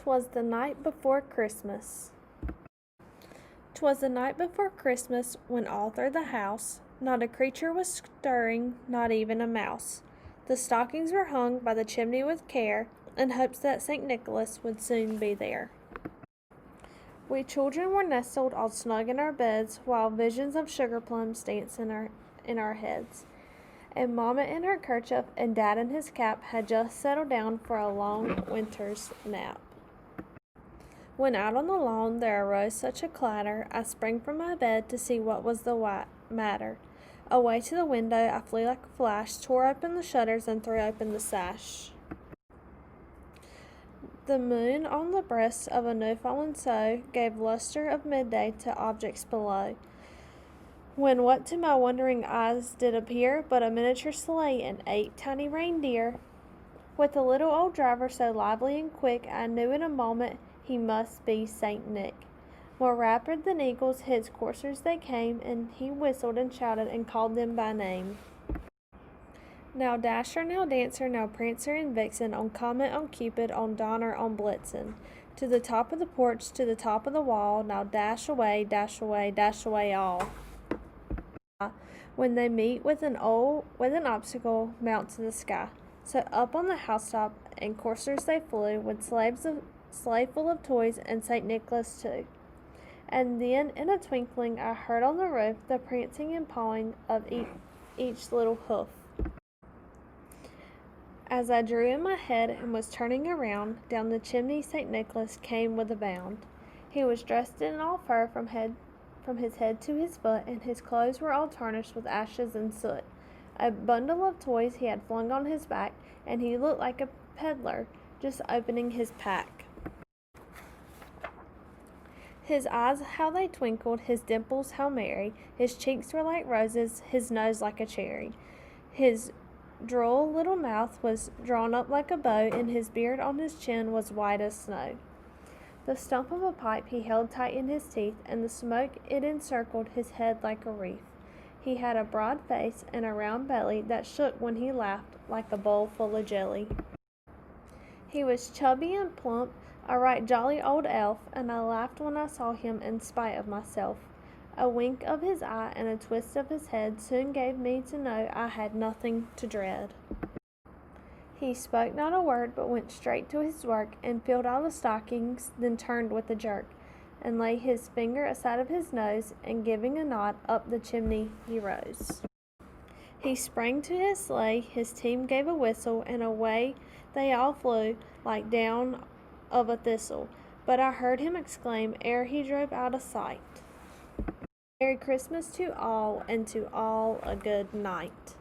'Twas the night before Christmas. 'Twas the night before Christmas, when all through the house not a creature was stirring, not even a mouse. The stockings were hung by the chimney with care, in hopes that St. Nicholas would soon be there. We children were nestled all snug in our beds, while visions of sugar plums danced in our heads. And Mama in her kerchief and Dad in his cap had just settled down for a long winter's nap. When out on the lawn there arose such a clatter, I sprang from my bed to see what was the matter. Away to the window I flew like a flash, tore open the shutters and threw open the sash. The moon on the breast of a new-fallen sow gave lustre of midday to objects below, when what to my wondering eyes did appear but a miniature sleigh and 8 tiny reindeer. With a little old driver so lively and quick, I knew in a moment he must be Saint Nick. More rapid than eagles his coursers they came, and he whistled and shouted and called them by name. Now Dasher, now Dancer, now Prancer and Vixen, on Comet, on Cupid, on Donner, on Blitzen, to the top of the porch, to the top of the wall, now dash away, all. When they meet with an obstacle, mount to the sky. So up on the housetop in coursers they flew, with sleigh full of toys, and St. Nicholas too. And then in a twinkling I heard on the roof the prancing and pawing of each little hoof. As I drew in my head and was turning around, down the chimney St. Nicholas came with a bound. He was dressed in all fur from his head to his foot, and his clothes were all tarnished with ashes and soot. A bundle of toys he had flung on his back, and he looked like a peddler just opening his pack. His eyes, how they twinkled, his dimples, how merry, his cheeks were like roses, his nose like a cherry. His droll little mouth was drawn up like a bow, and his beard on his chin was white as snow. The stump of a pipe he held tight in his teeth, and the smoke it encircled his head like a wreath. He had a broad face and a round belly that shook when he laughed like a bowl full of jelly. He was chubby and plump, a right jolly old elf, and I laughed when I saw him in spite of myself. A wink of his eye and a twist of his head soon gave me to know I had nothing to dread. He spoke not a word, but went straight to his work, and filled all the stockings, then turned with a jerk, and laid his finger aside of his nose, and giving a nod, up the chimney he rose. He sprang to his sleigh, his team gave a whistle, and away they all flew, like down of a thistle. But I heard him exclaim, ere he drove out of sight, Merry Christmas to all, and to all a good night.